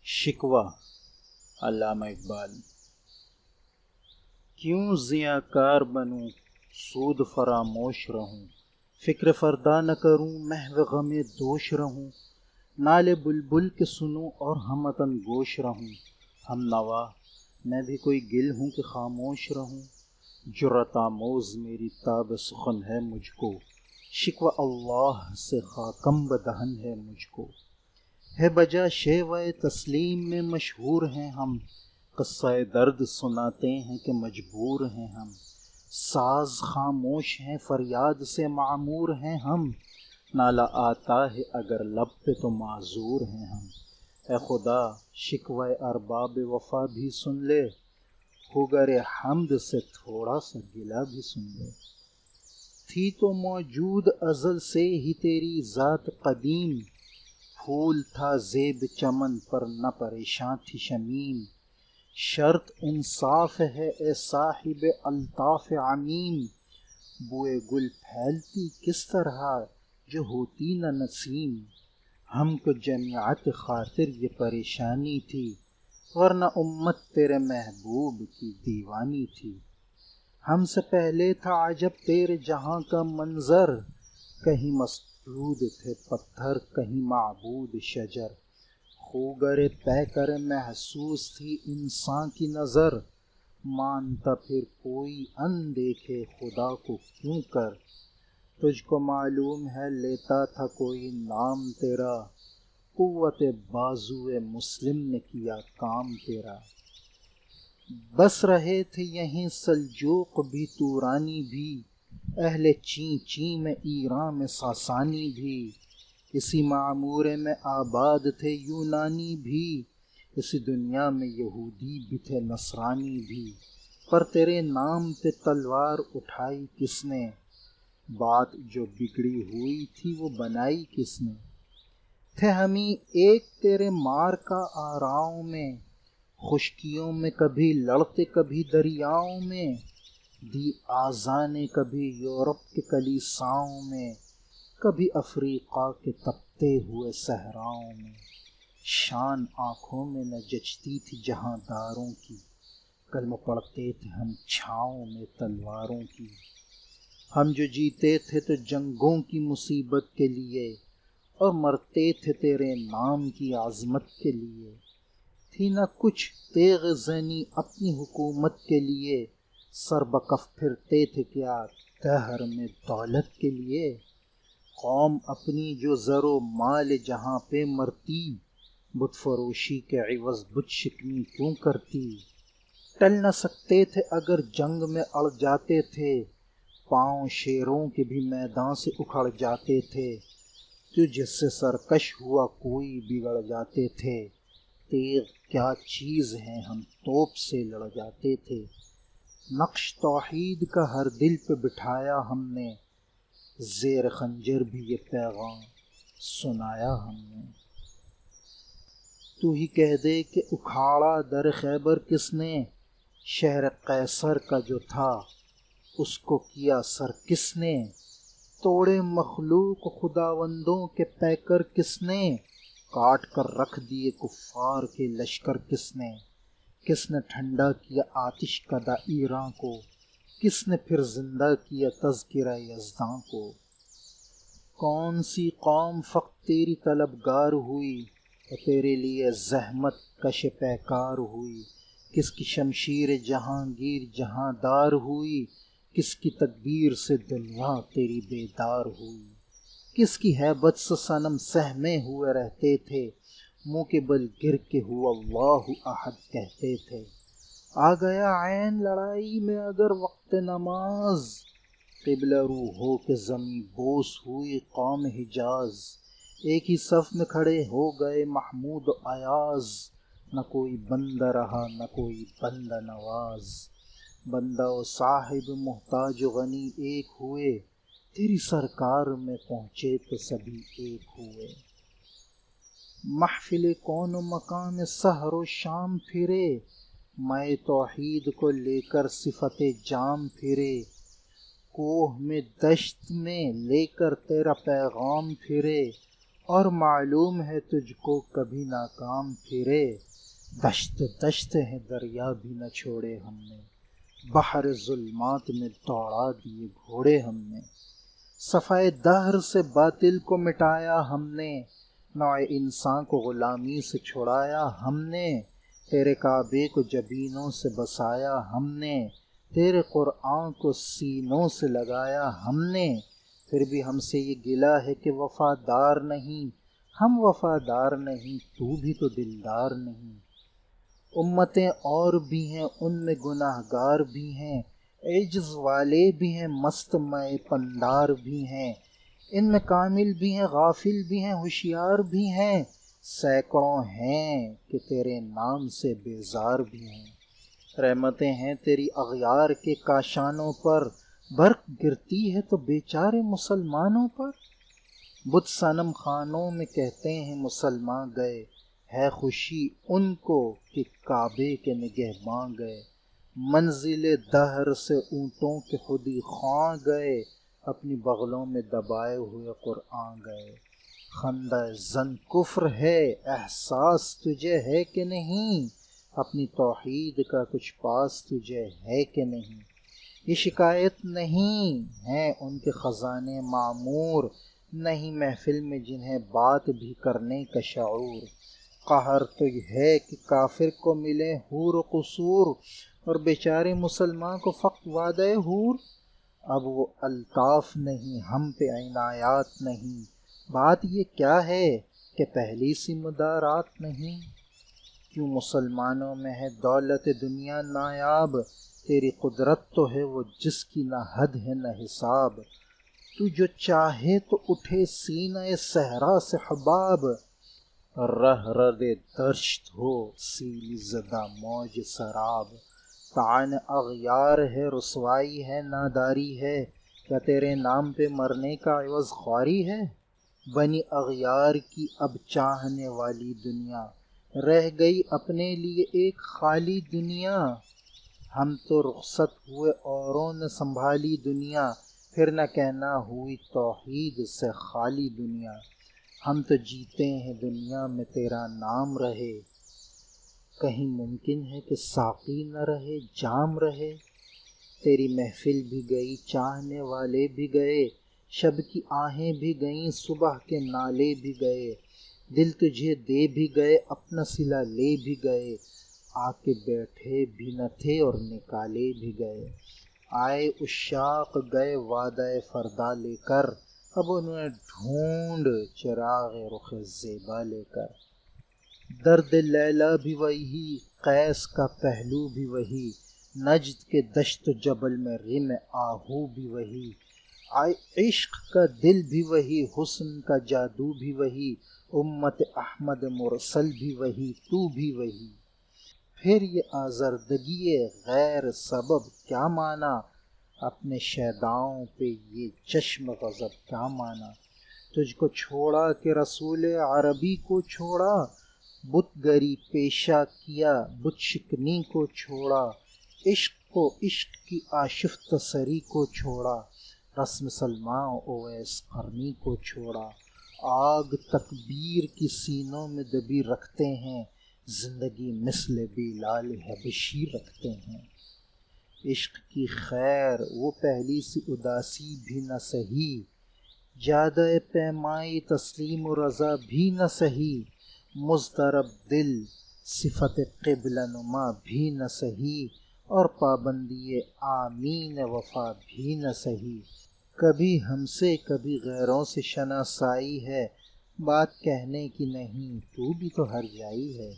شکوہ علامہ اقبال۔ کیوں ضیاء کار بنوں سود فراموش رہوں، فکر فردا نہ کروں محو غم دوش رہوں، نالے بلبل کے سنوں اور ہمتن گوش رہوں، ہم نوا میں بھی کوئی گل ہوں کہ خاموش رہوں، جرأت آموز میری تاب سخن ہے مجھ کو، شکوہ اللہ سے خاکم بدہن ہے مجھ کو، ہے بجا شیوہ تسلیم میں مشہور ہیں ہم، قصہ درد سناتے ہیں کہ مجبور ہیں ہم، ساز خاموش ہیں فریاد سے معمور ہیں ہم، نالہ آتا ہے اگر لب پہ تو معذور ہیں ہم، اے خدا شکوہ ارباب وفا بھی سن لے، ہوگر حمد سے تھوڑا سا گلہ بھی سن لے، تھی تو موجود ازل سے ہی تیری ذات قدیم، پھول تھا زیب چمن پر نہ پریشاں تھی شمیم، شرط انصاف ہے اے صاحب الطاف عمیم، بوئے گل پھیلتی کس طرح جو ہوتی نہ نسیم، ہم کو جمیعت خاطر یہ پریشانی تھی، ورنہ امت تیرے محبوب کی دیوانی تھی، ہم سے پہلے تھا عجب تیرے جہاں کا منظر، کہیں مسجود تھے پتھر کہیں معبود شجر، خوگر پے کر محسوس تھی انسان کی نظر، مانتا پھر کوئی ان دیکھے خدا کو کیوں کر، تجھ کو معلوم ہے لیتا تھا کوئی نام تیرا، قوت بازو مسلم نے کیا کام تیرا، بس رہے تھے یہیں سلجوق بھی تورانی بھی، اہل چین چین میں ایران میں ساسانی بھی، اسی معمورے میں آباد تھے یونانی بھی، اسی دنیا میں یہودی بھی تھے نصرانی بھی، پر تیرے نام پہ تلوار اٹھائی کس نے، بات جو بگڑی ہوئی تھی وہ بنائی کس نے، تھے ہمیں ایک تیرے مار کا آراؤں میں، خشکیوں میں کبھی لڑتے کبھی دریاؤں میں، دی آذانیں کبھی یورپ کے کلیساؤں میں، کبھی افریقہ کے تپتے ہوئے صحراؤں میں، شان آنکھوں میں نہ جچتی تھی جہاں داروں کی، کلمہ پڑھتے تھے ہم چھاؤں میں تلواروں کی، ہم جو جیتے تھے تو جنگوں کی مصیبت کے لیے، اور مرتے تھے تیرے نام کی عظمت کے لیے، تھی نہ کچھ تیغ زنی اپنی حکومت کے لیے، سر بکف پھرتے تھے کیا دہر میں دولت کے لیے، قوم اپنی جو زر و مال جہاں پہ مرتی، بت فروشی کے عوض بت شکنی کیوں کرتی، ٹل نہ سکتے تھے اگر جنگ میں اڑ جاتے تھے، پاؤں شیروں کے بھی میدان سے اکھڑ جاتے تھے، تجھ سے سرکش ہوا کوئی بگڑ جاتے تھے، تیغ کیا چیز ہے ہم توپ سے لڑ جاتے تھے، نقش توحید کا ہر دل پہ بٹھایا ہم نے، زیر خنجر بھی یہ پیغام سنایا ہم نے، تو ہی کہہ دے کہ اکھاڑا در خیبر کس نے، شہر قیصر کا جو تھا اس کو کیا سر کس نے، توڑے مخلوق خداوندوں کے پیکر کس نے، کاٹ کر رکھ دیے کفار کے لشکر کس نے ٹھنڈا کیا آتش کدہ ایراں کو، کس نے پھر زندہ کیا تذکرہ یزداں کو، کون سی قوم فقط تیری طلبگار ہوئی، اور تیرے لیے زحمت کش پیکار ہوئی، کس کی شمشیر جہانگیر جہاں دار ہوئی، کس کی تکبیر سے دنیا تیری بیدار ہوئی، کس کی ہیبت سے صنم سہمے ہوئے رہتے تھے، منہ کے بل گر کے ہوا اللہ احد کہتے تھے، آ گیا عین لڑائی میں اگر وقت نماز، قبلہ رو ہو کے زمیں بوس ہوئی قوم حجاز، ایک ہی صف میں کھڑے ہو گئے محمود و ایاز، نہ کوئی بندہ رہا نہ کوئی بندہ نواز، بندہ و صاحب محتاج و غنی ایک ہوئے، تیری سرکار میں پہنچے تو سبھی ایک ہوئے، محفل کون و مقام سحر و شام پھرے، میں توحید کو لے کر صفت جام پھرے، کوہ میں دشت میں لے کر تیرا پیغام پھرے، اور معلوم ہے تجھ کو کبھی ناکام پھرے، دشت دشت ہے دریا بھی نہ چھوڑے ہم نے، بحر ظلمات میں دوڑا دیے گھوڑے ہم نے، صفائے دہر سے باطل کو مٹایا ہم نے، نوع انسان کو غلامی سے چھڑایا ہم نے، تیرے کعبے کو جبینوں سے بسایا ہم نے، تیرے قرآن کو سینوں سے لگایا ہم نے، پھر بھی ہم سے یہ گلہ ہے کہ وفادار نہیں، ہم وفادار نہیں، تو بھی تو دلدار نہیں۔ امتیں اور بھی ہیں ان میں گناہ گار بھی ہیں، عجز والے بھی ہیں مست مئے پندار بھی ہیں، ان میں کامل بھی ہیں غافل بھی ہیں ہوشیار بھی ہیں، سینکڑوں ہیں کہ تیرے نام سے بیزار بھی ہیں۔ رحمتیں ہیں تیری اغیار کے کاشانوں پر، برق گرتی ہے تو بیچارے مسلمانوں پر، بت صنم خانوں میں کہتے ہیں مسلمان گئے، ہے خوشی ان کو کہ کعبے کے نگہباں گئے، منزل دہر سے اونٹوں کے خودی خواں گئے، اپنی بغلوں میں دبائے ہوئے قرآن گئے، خندہ زن کفر ہے احساس تجھے ہے کہ نہیں، اپنی توحید کا کچھ پاس تجھے ہے کہ نہیں، یہ شکایت نہیں ہیں ان کے خزانے معمور، نہیں محفل میں جنہیں بات بھی کرنے کا شعور، قہر تو یہ ہے کہ کافر کو ملے حور و قصور، اور بیچارے مسلمان کو فقط وعدہ حور، اب وہ الطاف نہیں ہم پہ عنایات نہیں، بات یہ کیا ہے کہ پہلی سی مدارات نہیں، کیوں مسلمانوں میں ہے دولت دنیا نایاب، تیری قدرت تو ہے وہ جس کی نہ حد ہے نہ حساب، تو جو چاہے تو اٹھے سینہ صحرا سے حباب، رہ رد درشت ہو سیلی زدہ موج سراب، طعن اغیار ہے رسوائی ہے ناداری ہے، کیا تیرے نام پہ مرنے کا عوض خواری ہے، بنی اغیار کی اب چاہنے والی دنیا، رہ گئی اپنے لیے ایک خالی دنیا، ہم تو رخصت ہوئے اوروں نے سنبھالی دنیا، پھر نہ کہنا ہوئی توحید سے خالی دنیا، ہم تو جیتے ہیں دنیا میں تیرا نام رہے، کہیں ممکن ہے کہ ساقی نہ رہے جام رہے، تیری محفل بھی گئی چاہنے والے بھی گئے، شب کی آہیں بھی گئیں صبح کے نالے بھی گئے، دل تجھے دے بھی گئے اپنا صلہ لے بھی گئے، آ کے بیٹھے بھی نہ تھے اور نکالے بھی گئے، آئے عشاق گئے وعدہ فردا لے کر، اب انہیں ڈھونڈ چراغ رخ زیبا لے کر، درد لیلا بھی وہی قیس کا پہلو بھی وہی، نجد کے دشت و جبل میں رم آہو بھی وہی، عشق کا دل بھی وہی حسن کا جادو بھی وہی، امت احمد مرسل بھی وہی تو بھی وہی، پھر یہ آزردگی غیر سبب کیا مانا، اپنے شیداؤں پہ یہ چشم غضب کیا مانا، تجھ کو چھوڑا کہ رسول عربی کو چھوڑا، بت گری پیشہ کیا بت شکنی کو چھوڑا، عشق کو عشق کی آشفت سری کو چھوڑا، رسم سلماں اویس قرنی کو چھوڑا، آگ تکبیر کی سینوں میں دبی رکھتے ہیں، زندگی مثل بلال حبشی رکھتے ہیں، عشق کی خیر وہ پہلی سی اداسی بھی نہ سہی، جادہ پیمائی تسلیم و رضا بھی نہ سہی، مضطرب دل صفت قبلہ نما بھی نہ سہی، اور پابندی آمین وفا بھی نہ سہی، کبھی ہم سے کبھی غیروں سے شناسائی ہے، بات کہنے کی نہیں تو بھی تو ہر جائی ہے،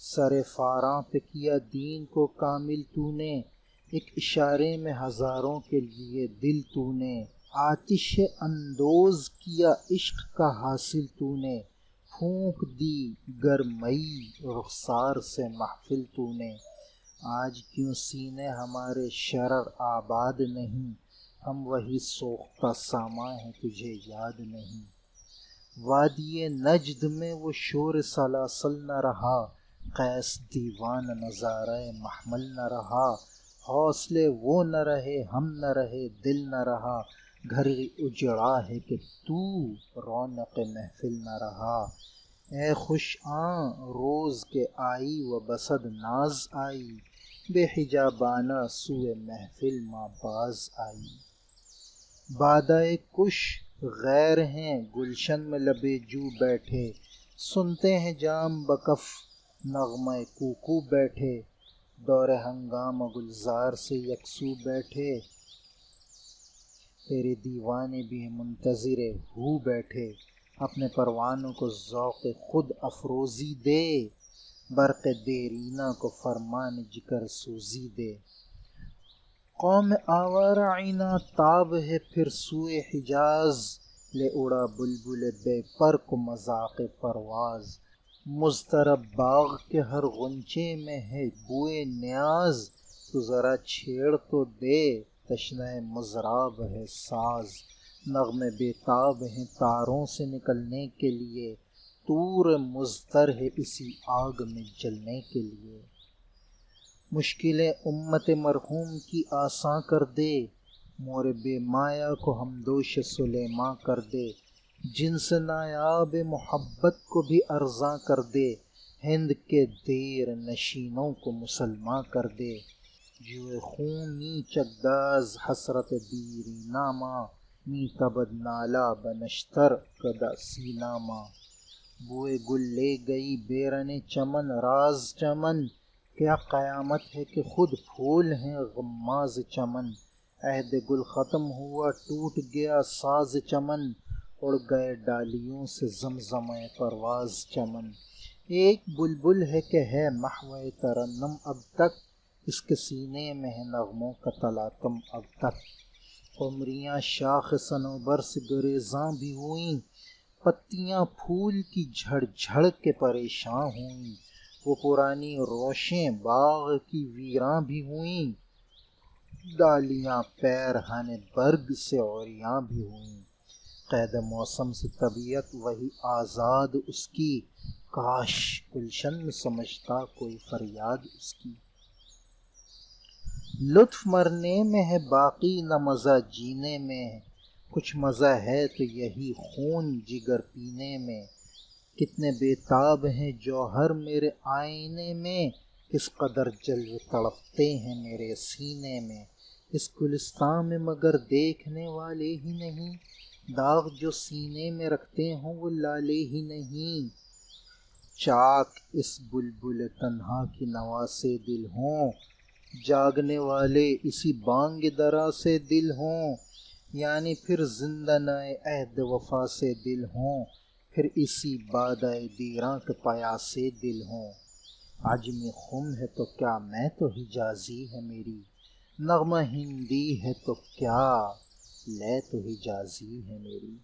سر فاراں پہ کیا دین کو کامل تو نے، ایک اشارے میں ہزاروں کے لیے دل تو نے، آتش اندوز کیا عشق کا حاصل تو نے، پھونک دی گرمئی رخسار سے محفل تو نے، آج کیوں سینے ہمارے شرر آباد نہیں، ہم وہی سوختہ ساما ہیں تجھے یاد نہیں، وادی نجد میں وہ شور سلاسل نہ رہا، قیس دیوان نظارہ محمل نہ رہا، حوصلے وہ نہ رہے ہم نہ رہے دل نہ رہا، گھر اجڑا ہے کہ تو رونق محفل نہ رہا، اے خوش آں روز کے آئی و بسد ناز آئی، بے حجابانہ سوئے محفل ماں باز آئی۔ بادائے کش غیر ہیں گلشن میں لبے جو بیٹھے، سنتے ہیں جام بکف نغمہ کوکو بیٹھے، دور ہنگامہ گلزار سے یکسو بیٹھے، تیرے دیوانے بھی ہیں منتظر ہو بیٹھے، اپنے پروانوں کو ذوق خود افروزی دے، برق دیرینہ کو فرمان جگر سوزی دے۔ قوم آوارہ عینہ تاب ہے پھر سوئے حجاز، لے اڑا بلبل بے پر کو مذاق پرواز، مضطرب باغ کے ہر غنچے میں ہے بوئے نیاز، تو ذرا چھیڑ تو دے تشنہ مضراب ہے ساز، نغمے بے تاب ہیں تاروں سے نکلنے کے لیے، طور مضطر ہے اسی آگ میں جلنے کے لیے۔ مشکلیں امت مرحوم کی آساں کر دے، مور بے مایا کو ہمدوش سلیماں کر دے، جنس نایاب محبت کو بھی ارزاں کر دے، ہند کے دیر نشینوں کو مسلماں کر دے، جوئے خون می چگداز حسرت دیرینہ ماں، می تبد نالہ بنشتر کدہ سینہ ماں، بوئے گل لے گئی بیرن چمن راز چمن، کیا قیامت ہے کہ خود پھول ہیں غماز چمن، عہد گل ختم ہوا ٹوٹ گیا ساز چمن، اڑ گئے ڈالیوں سے زمزمہ پرواز چمن، ایک بلبل ہے کہ ہے محو ترنم اب تک، اس کے سینے میں ہے نغموں کا تلاطم اب تک، قمریاں شاخ صنوبر سے گریزاں بھی ہوئیں، پتیاں پھول کی جھڑ جھڑ کے پریشاں ہوئیں، وہ پرانی روشیں باغ کی ویراں بھی ہوئیں، ڈالیاں پیرہن برگ سے عریاں بھی ہوئیں، قید موسم سے طبیعت وہی آزاد اس کی، کاش گلشن میں سمجھتا کوئی فریاد اس کی، لطف مرنے میں ہے باقی نہ مزہ جینے میں، کچھ مزہ ہے تو یہی خون جگر پینے میں، کتنے بے تاب ہیں جوہر میرے آئینے میں، کس قدر جلوے تڑپتے ہیں میرے سینے میں، اس گلستان میں مگر دیکھنے والے ہی نہیں، داغ جو سینے میں رکھتے ہوں وہ لالے ہی نہیں، چاک اس بلبل تنہا کی نوا سے دل ہوں، جاگنے والے اسی بانگ درا سے دل ہوں، یعنی پھر زندہ نئے عہد وفا سے دل ہوں، پھر اسی بادۂ دیراں کے پیاسے دل ہوں، عجمی خم ہے تو کیا میں تو حجازی ہے میری، نغمہ ہندی ہے تو کیا لے تو حجازی ہے میری۔